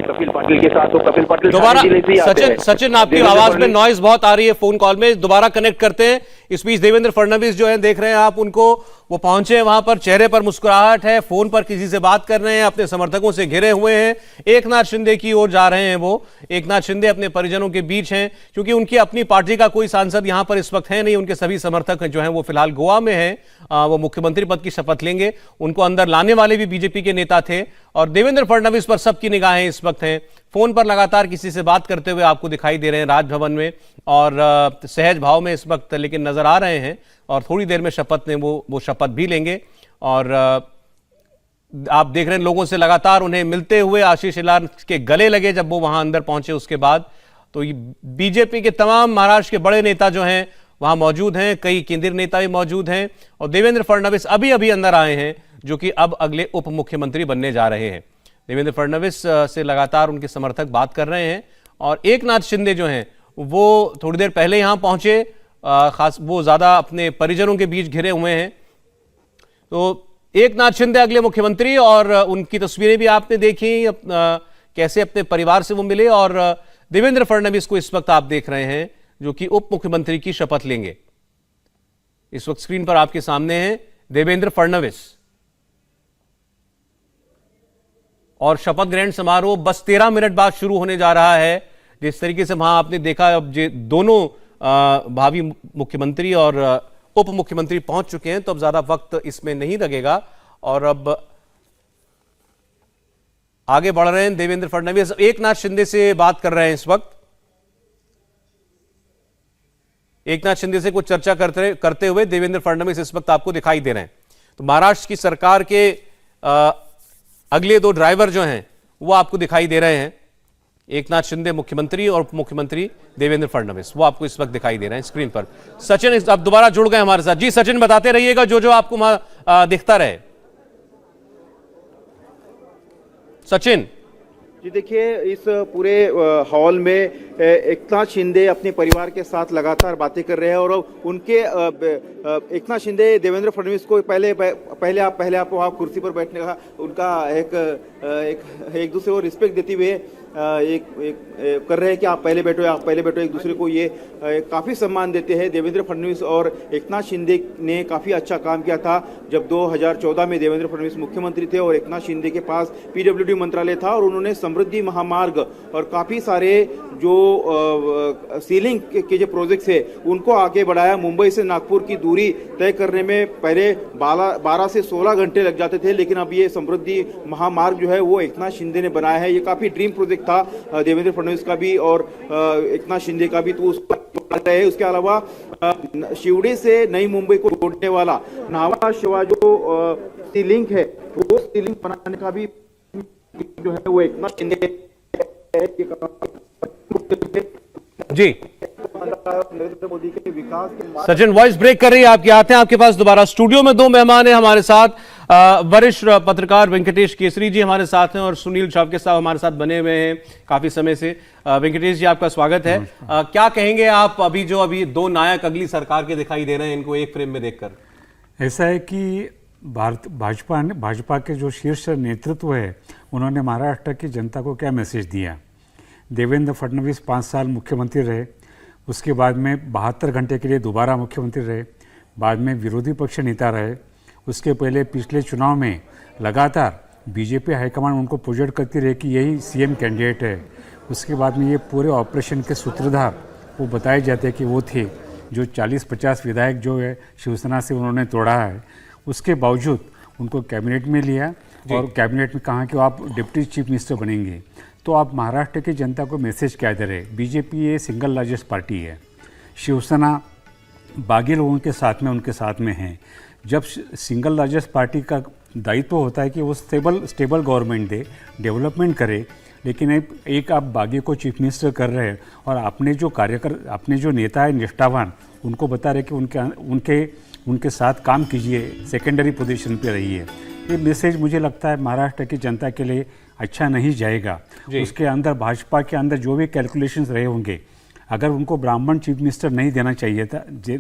कपिल पाटिल के साथ। तो कपिल पाटिल दोबारा जिले से ही आते हैं। सचिन आपकी आवाज में नॉइज बहुत आ रही है फोन कॉल में, दोबारा कनेक्ट करते हैं। इस बीच देवेंद्र फडणवीस जो है, देख रहे हैं आप उनको, वो पहुंचे हैं वहां पर, चेहरे पर मुस्कुराहट है, फोन पर किसी से बात कर रहे हैं, अपने समर्थकों से घिरे हुए हैं। एकनाथ शिंदे की ओर जा रहे हैं वो। एकनाथ शिंदे अपने परिजनों के बीच हैं, क्योंकि उनकी अपनी पार्टी का कोई सांसद यहां पर इस वक्त है नहीं। उनके सभी समर्थक जो हैं वो फिलहाल गोवा में हैं। वो मुख्यमंत्री पद की शपथ लेंगे। उनको अंदर लाने वाले भी बीजेपी के नेता थे, और देवेंद्र फडणवीस पर सबकी निगाहें इस वक्त हैं। फोन पर लगातार किसी से बात करते हुए आपको दिखाई दे रहे हैं राजभवन में, और सहज भाव में इस वक्त लेकिन नजर आ रहे हैं। और थोड़ी देर में शपथ ने वो शपथ भी लेंगे। और आप देख रहे हैं लोगों से लगातार उन्हें मिलते हुए, आशीष शेलार के गले लगे जब वो वहां अंदर पहुंचे। उसके बाद तो बीजेपी के तमाम महाराष्ट्र के बड़े नेता जो हैं वहां मौजूद हैं, कई केंद्रीय नेता भी मौजूद हैं, और देवेंद्र फडणवीस अभी अभी अंदर आए हैं, जो कि अब अगले उप मुख्यमंत्री बनने जा रहे हैं। देवेंद्र फडणवीस से लगातार उनके समर्थक बात कर रहे हैं। और एकनाथ शिंदे जो हैं वो थोड़ी देर पहले यहां पहुंचे, खास वो ज्यादा अपने परिजनों के बीच घिरे हुए हैं। तो एकनाथ शिंदे अगले मुख्यमंत्री, और उनकी तस्वीरें भी आपने देखी, कैसे अपने परिवार से वो मिले। और देवेंद्र फडणवीस को इस वक्त आप देख रहे हैं, जो कि उप मुख्यमंत्री की शपथ लेंगे। इस वक्त स्क्रीन पर आपके सामने हैं देवेंद्र फडणवीस, और शपथ ग्रहण समारोह बस 13 मिनट बाद शुरू होने जा रहा है। जिस तरीके से वहां आपने देखा, अब दोनों भावी मुख्यमंत्री और उप मुख्यमंत्री पहुंच चुके हैं, तो अब ज्यादा वक्त इसमें नहीं लगेगा। और अब आगे बढ़ रहे हैं देवेंद्र फडणवीस। एकनाथ शिंदे से बात कर रहे हैं इस वक्त। एकनाथ शिंदे से कुछ चर्चा करते हुए देवेंद्र फडणवीस इस वक्त आपको दिखाई दे रहे हैं। तो महाराष्ट्र की सरकार के अगले दो ड्राइवर जो हैं वो आपको दिखाई दे रहे हैं, एकनाथ शिंदे मुख्यमंत्री और उप मुख्यमंत्री देवेंद्र फडणवीस, वो आपको इस वक्त दिखाई दे रहे हैं स्क्रीन पर। सचिन अब दोबारा जुड़ गए हमारे साथ। जी सचिन, बताते रहिएगा जो आपको दिखता रहे। सचिन जी देखिए, इस पूरे हॉल में एकनाथ शिंदे अपने परिवार के साथ लगातार बातें कर रहे हैं। और उनके एकनाथ शिंदे देवेंद्र फडणवीस को पहले आप वहाँ कुर्सी पर बैठने का उनका एक दूसरे को रिस्पेक्ट देते हुए कर रहे हैं कि आप पहले बैठो, एक दूसरे को ये काफ़ी सम्मान देते हैं। देवेंद्र फडणवीस और एकनाथ शिंदे ने काफ़ी अच्छा काम किया था जब 2014 में देवेंद्र फडणवीस मुख्यमंत्री थे और एकनाथ शिंदे के पास पीडब्ल्यूडी मंत्रालय था, और उन्होंने समृद्धि महामार्ग और काफ़ी सारे जो सीलिंग के जो प्रोजेक्ट्स है उनको आगे बढ़ाया। मुंबई से नागपुर की दूरी तय करने में पहले 12 से 16 घंटे लग जाते थे, लेकिन अब ये समृद्धि महामार्ग जो है वो एकनाथ शिंदे ने बनाया है। ये काफ़ी ड्रीम प्रोजेक्ट था देवेंद्र फडणवीस का भी और एकनाथ शिंदे का भी, तो उसके अलावा शिवड़ी से नई मुंबई को जोड़ने वाला न्हावा शिवा जो लिंक है, वो लिंक बनाने का भी जो है वो एकनाथ शिंदे जी। नरेंद्र मोदी के विकास के सचिन, वॉइस ब्रेक कर रही है आपकी। आते हैं आपके पास दोबारा। स्टूडियो में दो मेहमान हैं हमारे साथ। वरिष्ठ पत्रकार वेंकटेश केसरी जी हमारे साथ हैं, और सुनील छावके साहब हमारे साथ बने हुए हैं काफी समय से। वेंकटेश जी, आपका स्वागत है। क्या कहेंगे आप, अभी दो नायक अगली सरकार के दिखाई दे रहे हैं, इनको एक फ्रेम में देखकर? ऐसा है कि भाजपा के जो शीर्ष नेतृत्व है, उन्होंने महाराष्ट्र की जनता को क्या मैसेज दिया। देवेंद्र फडणवीस 5 साल मुख्यमंत्री रहे, उसके बाद में 72 घंटे के लिए दोबारा मुख्यमंत्री रहे, बाद में विरोधी पक्ष नेता रहे, उसके पहले पिछले चुनाव में लगातार बीजेपी हाईकमान उनको प्रोजेक्ट करती रही कि यही सीएम कैंडिडेट है। उसके बाद में ये पूरे ऑपरेशन के सूत्रधार वो बताए जाते हैं कि वो थे जो 40-50 विधायक जो है शिवसेना से उन्होंने तोड़ा है। उसके बावजूद उनको कैबिनेट में लिया और कैबिनेट में कहा कि आप डिप्टी चीफ मिनिस्टर बनेंगे। तो आप महाराष्ट्र की जनता को मैसेज क्या दे रहे? बीजेपी ये सिंगल लार्जेस्ट पार्टी है, शिवसेना बागी लोगों के साथ में उनके साथ में है। जब सिंगल लार्जेस्ट पार्टी का दायित्व होता है कि वो स्टेबल गवर्नमेंट दे, डेवलपमेंट करे। लेकिन एक आप बागी को चीफ मिनिस्टर कर रहे हैं और अपने जो नेता है निष्ठावान, उनको बता रहे कि उनके साथ काम कीजिए, सेकेंडरी पोजीशन पे रहिए। ये मैसेज मुझे लगता है महाराष्ट्र की जनता के लिए अच्छा नहीं जाएगा। उसके अंदर भाजपा के अंदर जो भी कैलकुलेशंस रहे होंगे, अगर उनको ब्राह्मण चीफ मिनिस्टर नहीं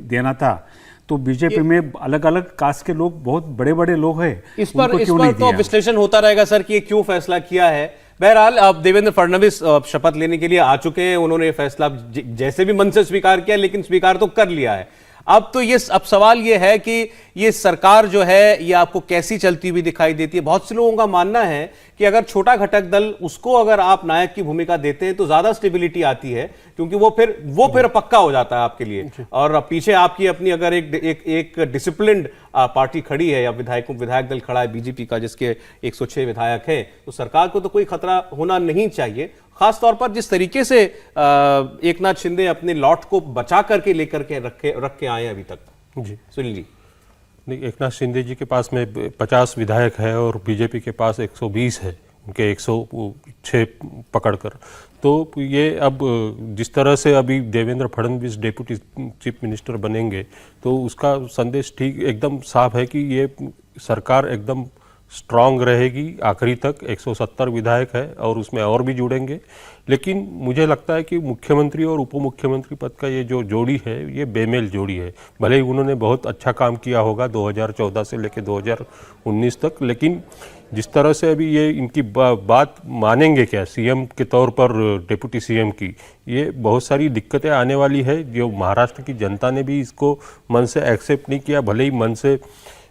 देना था तो बीजेपी में अलग अलग कास्ट के लोग, बहुत बड़े बड़े लोग हैं, इस पर तो विश्लेषण होता रहेगा सर कि ये क्यों फैसला किया है। बहरहाल अब देवेंद्र फडणवीस शपथ लेने के लिए आ चुके हैं। उन्होंने फैसला जैसे भी मन से स्वीकार किया, लेकिन स्वीकार तो कर लिया है। अब सवाल ये है कि ये सरकार जो है ये आपको कैसी चलती हुई दिखाई देती है। बहुत से लोगों का मानना है कि अगर छोटा घटक दल, उसको अगर आप नायक की भूमिका देते हैं तो ज्यादा स्टेबिलिटी आती है, क्योंकि वो फिर पक्का हो जाता है आपके लिए। और पीछे आपकी अपनी अगर एक डिसिप्लिन्ड पार्टी खड़ी है या विधायक दल खड़ा है बीजेपी का, जिसके 106 विधायक हैं, तो सरकार को तो कोई खतरा होना नहीं चाहिए। खासतौर पर जिस तरीके से एकनाथ शिंदे अपने लॉट को बचा करके लेकर के रख के आए अभी तक। जी सुनील जी। नहीं, एकनाथ शिंदे जी के पास में 50 विधायक है और बीजेपी के पास 120 है, उनके 106 पकड़कर। तो ये अब जिस तरह से अभी Devendra Fadnavis deputy chief minister बनेंगे, तो उसका संदेश ठीक एकदम साफ है कि ये सरकार एकदम स्ट्रांग रहेगी आखिरी तक। 170 विधायक है और उसमें और भी जुड़ेंगे। लेकिन मुझे लगता है कि मुख्यमंत्री और उप मुख्यमंत्री पद का ये जो जोड़ी है, ये बेमेल जोड़ी है। भले ही उन्होंने बहुत अच्छा काम किया होगा 2014 से लेकर 2019 तक, लेकिन जिस तरह से अभी ये इनकी बात मानेंगे क्या सीएम के तौर पर, डिप्टी सीएम की, ये बहुत सारी दिक्कतें आने वाली है। जो महाराष्ट्र की जनता ने भी इसको मन से एक्सेप्ट नहीं किया। भले ही मन से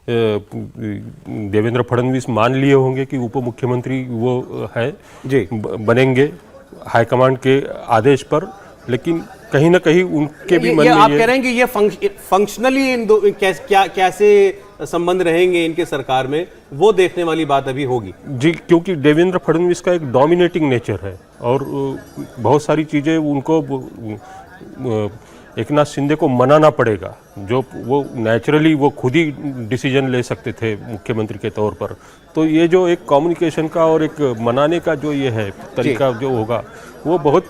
देवेंद्र फडणवीस मान लिए होंगे कि उप मुख्यमंत्री वो है जी बनेंगे हाईकमांड के आदेश पर, लेकिन कहीं ना कहीं उनके भी मन में आप कह रहे हैं कि ये फंक्शनली इन दो कैसे संबंध रहेंगे इनके सरकार में, वो देखने वाली बात अभी होगी जी। क्योंकि देवेंद्र फडणवीस का एक डोमिनेटिंग नेचर है और बहुत सारी चीज़ें उनको एकनाथ शिंदे को मनाना पड़ेगा, जो वो नेचुरली वो खुद ही डिसीजन ले सकते थे मुख्यमंत्री के तौर पर। तो ये जो एक कम्युनिकेशन का और एक मनाने का जो ये है तरीका जो होगा, वो बहुत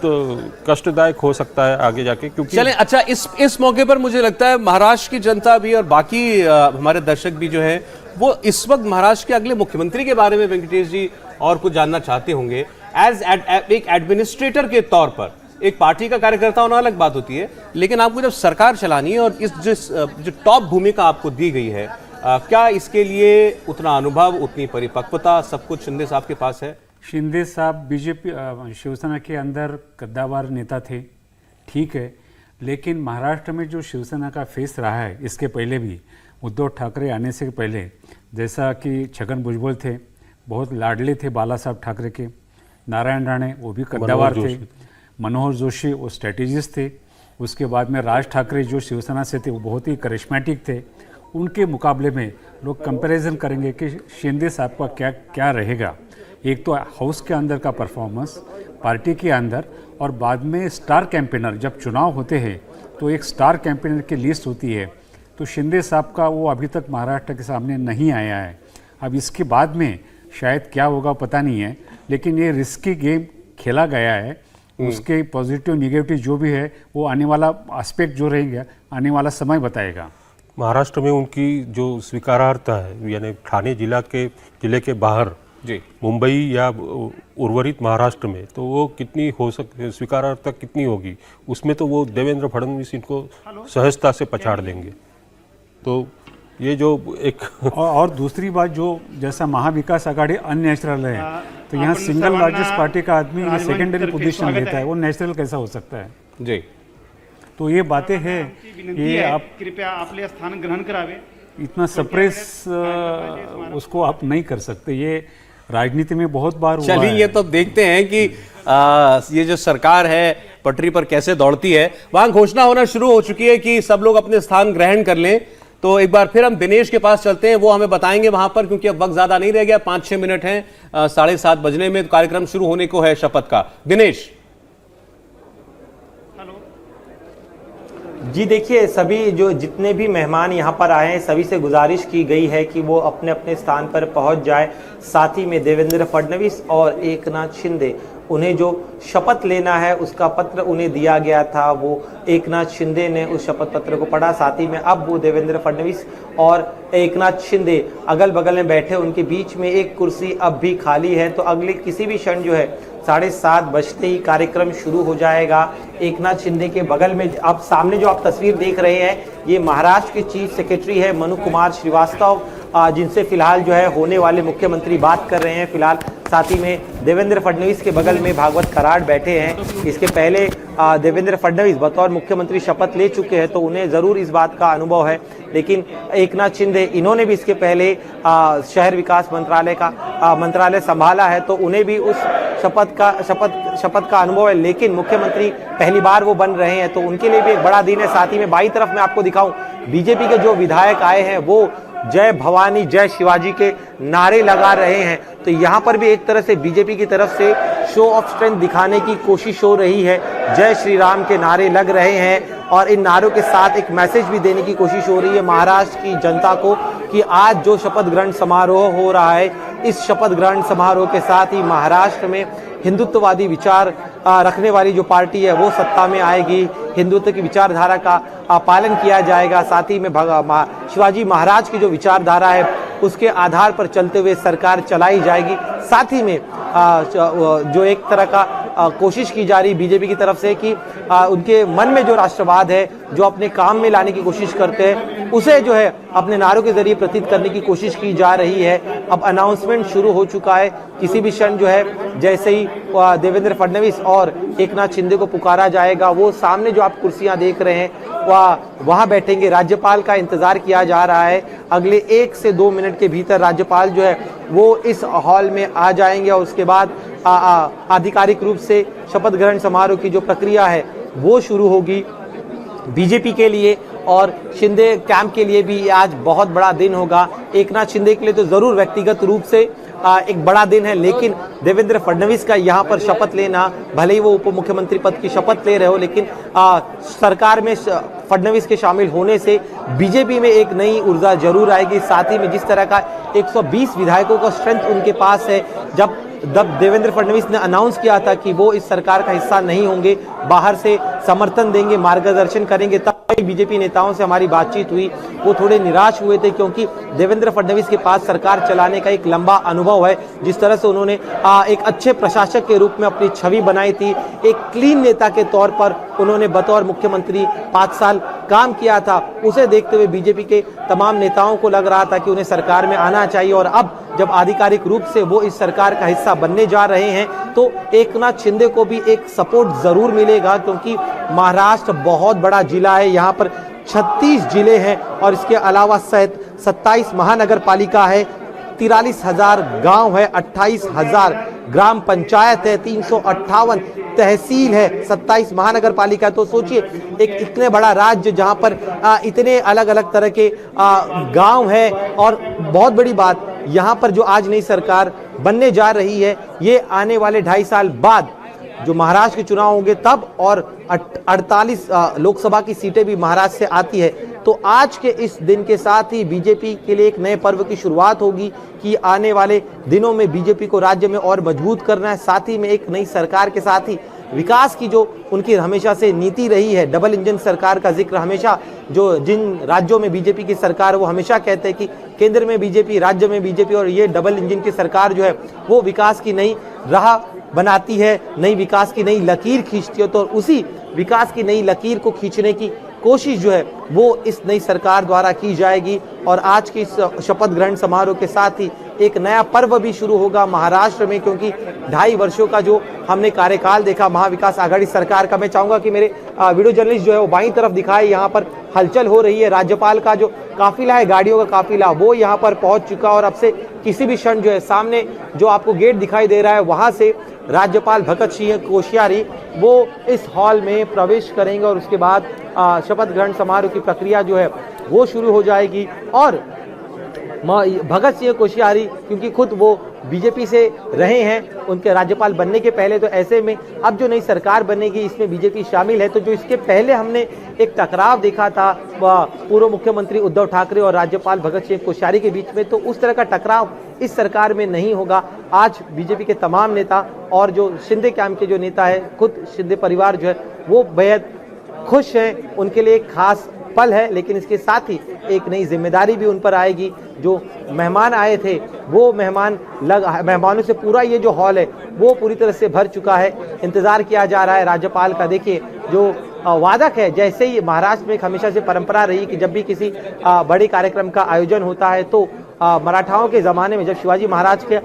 कष्टदायक हो सकता है आगे जाके। क्योंकि चलें, अच्छा इस मौके पर मुझे लगता है महाराष्ट्र की जनता भी और बाकी हमारे दर्शक भी जो हैं, वो इस वक्त महाराष्ट्र के अगले मुख्यमंत्री के बारे में वेंकटेश जी और कुछ जानना चाहते होंगे। एक एडमिनिस्ट्रेटर के तौर पर, एक पार्टी का कार्यकर्ता होना अलग बात होती है, लेकिन आपको जब सरकार चलानी है और जो टॉप भूमिका आपको दी गई है, क्या इसके लिए उतना अनुभव, उतनी परिपक्वता, सब कुछ शिंदे साहब के पास है? शिंदे साहब बीजेपी शिवसेना के अंदर कद्दावर नेता थे, ठीक है, लेकिन महाराष्ट्र में जो शिवसेना का फेस रहा है, इसके पहले भी उद्धव ठाकरे आने से पहले, जैसा कि छगन भुजबल थे, बहुत लाडले थे बाला साहब ठाकरे के, नारायण राणे वो भी कद्दावर थे, मनोहर जोशी वो स्ट्रेटेजिस्ट थे, उसके बाद में राज ठाकरे जो शिवसेना से थे वो बहुत ही करिश्मेटिक थे। उनके मुकाबले में लोग कंपैरिजन करेंगे कि शिंदे साहब का क्या रहेगा। एक तो हाउस के अंदर का परफॉर्मेंस, पार्टी के अंदर, और बाद में स्टार कैंपेनर, जब चुनाव होते हैं तो एक स्टार कैंपेनर की लिस्ट होती है, तो शिंदे साहब का वो अभी तक महाराष्ट्र के सामने नहीं आया है। अब इसके बाद में शायद क्या होगा पता नहीं है, लेकिन ये रिस्की गेम खेला गया है। उसके पॉजिटिव निगेटिव जो भी है वो आने वाला एस्पेक्ट जो रहेगा, आने वाला समय बताएगा। महाराष्ट्र में उनकी जो स्वीकारार्हता है, यानी ठाणे जिले के बाहर जी, मुंबई या उर्वरित महाराष्ट्र में, तो वो कितनी हो सकती, स्वीकारार्हता कितनी होगी, उसमें तो वो देवेंद्र फडणवीस इनको सहजता से पछाड़ देंगे। तो ये जो एक और दूसरी बात, जो जैसा महाविकास आघाड़ी अननेचुरल है, तो यहाँ सिंगल लार्जेस्ट पार्टी का आदमी सेकेंडरी पोजीशन लेता है, वो नेचुरल कैसा हो सकता है जी। तो ये बातें हैं, ये आप कृपया आपले स्थान ग्रहण करावे। इतना सप्रेस उसको आप नहीं कर सकते, ये राजनीति में बहुत बार हुआ है। चलिए, ये तो देखते हैं कि ये जो सरकार है पटरी पर कैसे दौड़ती है। वहां घोषणा होना शुरू हो चुकी है कि सब लोग अपने स्थान ग्रहण कर लें। तो एक बार फिर हम दिनेश के पास चलते हैं, वो हमें बताएंगे वहां पर, क्योंकि अब वक्त ज्यादा नहीं रह गया, 5-6 मिनट हैं, 7:30 बजने में कार्यक्रम शुरू होने को है शपथ का। दिनेश जी देखिए, सभी जो जितने भी मेहमान यहाँ पर आए हैं सभी से गुजारिश की गई है कि वो अपने अपने स्थान पर पहुँच जाए। साथ ही में देवेंद्र फडणवीस और एकनाथ शिंदे, उन्हें जो शपथ लेना है उसका पत्र उन्हें दिया गया था, वो एकनाथ शिंदे ने उस शपथ पत्र को पढ़ा। साथ ही में अब वो देवेंद्र फडणवीस और एकनाथ शिंदे अगल बगल में बैठे, उनके बीच में एक कुर्सी अब भी खाली है। तो अगले किसी भी क्षण जो है 7:30 बजते ही कार्यक्रम शुरू हो जाएगा। एकनाथ शिंदे के बगल में आप सामने जो आप तस्वीर देख रहे हैं, ये महाराष्ट्र के चीफ सेक्रेटरी है मनु कुमार श्रीवास्तव, जिनसे फिलहाल जो है होने वाले मुख्यमंत्री बात कर रहे हैं फिलहाल। साथ ही में देवेंद्र फडणवीस के बगल में भागवत कराड़ बैठे हैं। इसके पहले देवेंद्र फडणवीस बतौर मुख्यमंत्री शपथ ले चुके हैं, तो उन्हें ज़रूर इस बात का अनुभव है। लेकिन एकनाथ शिंदे, इन्होंने भी इसके पहले शहर विकास मंत्रालय संभाला है, तो उन्हें भी उस शपथ का अनुभव है। लेकिन मुख्यमंत्री पहली बार वो बन रहे हैं, तो उनके लिए भी एक बड़ा दिन है। साथ ही में बाईं तरफ मैं आपको दिखाऊं, बीजेपी के जो विधायक आए हैं वो जय भवानी जय शिवाजी के नारे लगा रहे हैं। तो यहाँ पर भी एक तरह से बीजेपी की तरफ से शो ऑफ स्ट्रेंथ दिखाने की कोशिश हो रही है। जय श्री राम के नारे लग रहे हैं और इन नारों के साथ एक मैसेज भी देने की कोशिश हो रही है महाराष्ट्र की जनता को कि आज जो शपथ ग्रहण समारोह हो रहा है, इस शपथ ग्रहण समारोह के साथ ही महाराष्ट्र में हिंदुत्ववादी विचार रखने वाली जो पार्टी है वो सत्ता में आएगी। हिंदुत्व की विचारधारा का पालन किया जाएगा। साथ ही में शिवाजी महाराज की जो विचारधारा है उसके आधार पर चलते हुए सरकार चलाई जाएगी। साथ ही में जो एक तरह का कोशिश की जा रही बीजेपी की तरफ से कि उनके मन में जो राष्ट्रवाद है, जो अपने काम में लाने की कोशिश करते हैं, उसे जो है अपने नारों के जरिए प्रतीत करने की कोशिश की जा रही है। अब अनाउंसमेंट शुरू हो चुका है। किसी भी क्षण जो है जैसे ही देवेंद्र फडणवीस और एकनाथ शिंदे को पुकारा जाएगा, वो सामने जो आप कुर्सियां देख रहे हैं वहाँ बैठेंगे। राज्यपाल का इंतजार किया जा रहा है। अगले 1 से 2 मिनट के भीतर राज्यपाल जो है वो इस हॉल में आ जाएंगे और उसके बाद आधिकारिक रूप से शपथ ग्रहण समारोह की जो प्रक्रिया है वो शुरू होगी। बीजेपी के लिए और शिंदे कैंप के लिए भी आज बहुत बड़ा दिन होगा। एकनाथ शिंदे के लिए तो जरूर व्यक्तिगत रूप से एक बड़ा दिन है, लेकिन देवेंद्र फडणवीस का यहाँ पर शपथ लेना, भले ही वो उप मुख्यमंत्री पद की शपथ ले रहे हो, लेकिन सरकार में फडणवीस के शामिल होने से बीजेपी में एक नई ऊर्जा जरूर आएगी। साथ ही में जिस तरह का 120 विधायकों का स्ट्रेंथ उनके पास है, जब देवेंद्र फडणवीस ने अनाउंस किया था कि वो इस सरकार का हिस्सा नहीं होंगे, बाहर से समर्थन देंगे, मार्गदर्शन करेंगे, तब बीजेपी नेताओं से हमारी बातचीत हुई। वो थोड़े निराश हुए थे क्योंकि देवेंद्र फडणवीस के पास सरकार चलाने का एक लंबा अनुभव है। जिस तरह से उन्होंने एक अच्छे प्रशासक के रूप में अपनी छवि बनाई थी, एक क्लीन नेता के तौर पर उन्होंने बतौर मुख्यमंत्री 5 साल काम किया था, उसे देखते हुए बीजेपी के तमाम नेताओं को लग रहा था कि उन्हें सरकार में आना चाहिए। और अब जब आधिकारिक रूप से वो इस सरकार का हिस्सा बनने जा रहे हैं, तो एकनाथ शिंदे को भी एक सपोर्ट जरूर मिलेगा, क्योंकि महाराष्ट्र बहुत बड़ा जिला है। यहाँ पर 36 जिले हैं और इसके अलावा 27 महानगर पालिका है, 43,000 गांव है, 28,000 ग्राम पंचायत है, 358 तहसील है, 27 महानगर पालिका। तो सोचिए एक इतने बड़ा राज्य जहां पर इतने अलग अलग तरह के गांव है। और बहुत बड़ी बात, यहां पर जो आज नई सरकार बनने जा रही है, ये आने वाले 2.5 साल बाद जो महाराष्ट्र के चुनाव होंगे तब, और 48 लोकसभा की सीटें भी महाराष्ट्र से आती है। तो आज के इस दिन के साथ ही बीजेपी के लिए एक नए पर्व की शुरुआत होगी कि आने वाले दिनों में बीजेपी को राज्य में और मजबूत करना है। साथ ही में एक नई सरकार के साथ ही विकास की जो उनकी हमेशा से नीति रही है, डबल इंजन सरकार का जिक्र हमेशा जो जिन राज्यों में बीजेपी की सरकार, वो हमेशा कहते हैं कि केंद्र में बीजेपी, राज्य में बीजेपी, और ये डबल इंजन की सरकार जो है वो विकास की नई राह बनाती है, नई विकास की नई लकीर खींचती है। तो उसी विकास की नई लकीर को खींचने की कोशिश जो है वो इस नई सरकार द्वारा की जाएगी। और आज के इस शपथ ग्रहण समारोह के साथ ही एक नया पर्व भी शुरू होगा महाराष्ट्र में, क्योंकि 2.5 वर्षों का जो हमने कार्यकाल देखा महाविकास आघाड़ी सरकार का, मैं चाहूंगा कि मेरे वीडियो जर्नलिस्ट जो है वो बाईं तरफ दिखाए। यहाँ पर हलचल हो रही है, राज्यपाल का जो काफिला है, गाड़ियों का काफिला, वो यहाँ पर पहुंच चुका। और अब से किसी भी क्षण जो है सामने जो आपको गेट दिखाई दे रहा है, वहां से राज्यपाल भगत सिंह कोश्यारी वो इस हॉल में प्रवेश करेंगे और उसके बाद शपथ ग्रहण समारोह की प्रक्रिया जो है वो शुरू हो जाएगी। और भगत सिंह कोश्यारी क्योंकि खुद वो बीजेपी से रहे हैं उनके राज्यपाल बनने के पहले, तो ऐसे में अब जो नई सरकार बनेगी इसमें बीजेपी शामिल है। तो जो इसके पहले हमने एक टकराव देखा था पूर्व मुख्यमंत्री उद्धव ठाकरे और राज्यपाल भगत सिंह कोश्यारी के बीच में, तो उस तरह का टकराव इस सरकार में नहीं होगा। आज बीजेपी के तमाम नेता और जो शिंदे कैंप के जो नेता है, खुद शिंदे परिवार जो है वो बेहद खुश हैं, उनके लिए एक खास पल है। लेकिन इसके साथ ही एक नई जिम्मेदारी भी उन पर आएगी। जो मेहमान आए थे वो मेहमानों से पूरा ये जो हॉल है वो पूरी तरह से भर चुका है। इंतजार किया जा रहा है राज्यपाल का। देखिए जो वादक है, जैसे ही महाराष्ट्र में हमेशा से परंपरा रही कि जब भी किसी बड़े कार्यक्रम का आयोजन होता है तो मराठाओं के ज़माने में जब शिवाजी महाराज के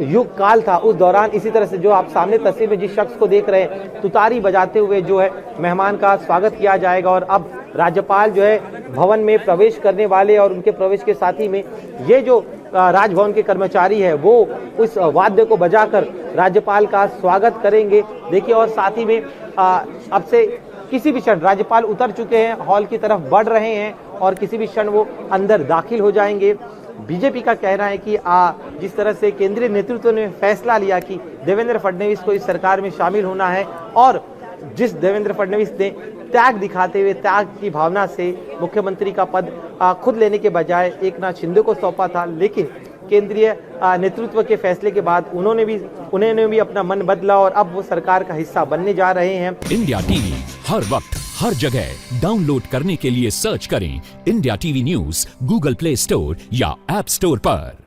युग काल था उस दौरान इसी तरह से जो आप सामने तस्वीर में जिस शख्स को देख रहे हैं तुतारी बजाते हुए जो है मेहमान का स्वागत किया जाएगा। और अब राज्यपाल जो है भवन में प्रवेश करने वाले और उनके प्रवेश के साथ ही में ये जो राजभवन के कर्मचारी है वो उस वाद्य को बजाकर राज्यपाल का स्वागत करेंगे। देखिए और साथ ही में अब से किसी भी क्षण राज्यपाल उतर चुके हैं, हॉल की तरफ बढ़ रहे हैं और किसी भी क्षण वो अंदर दाखिल हो जाएंगे। बीजेपी का कहना है कि जिस तरह से केंद्रीय नेतृत्व ने फैसला लिया कि देवेंद्र फडणवीस को इस सरकार में शामिल होना है और जिस देवेंद्र फडणवीस ने त्याग दिखाते हुए त्याग की भावना से मुख्यमंत्री का पद खुद लेने के बजाय एकनाथ शिंदे को सौंपा था, लेकिन केंद्रीय नेतृत्व के फैसले के बाद उन्होंने भी अपना मन बदला और अब वो सरकार का हिस्सा बनने जा रहे हैं। इंडिया टीवी हर वक्त हर जगह डाउनलोड करने के लिए सर्च करें India TV news Google play store या ऐप स्टोर पर।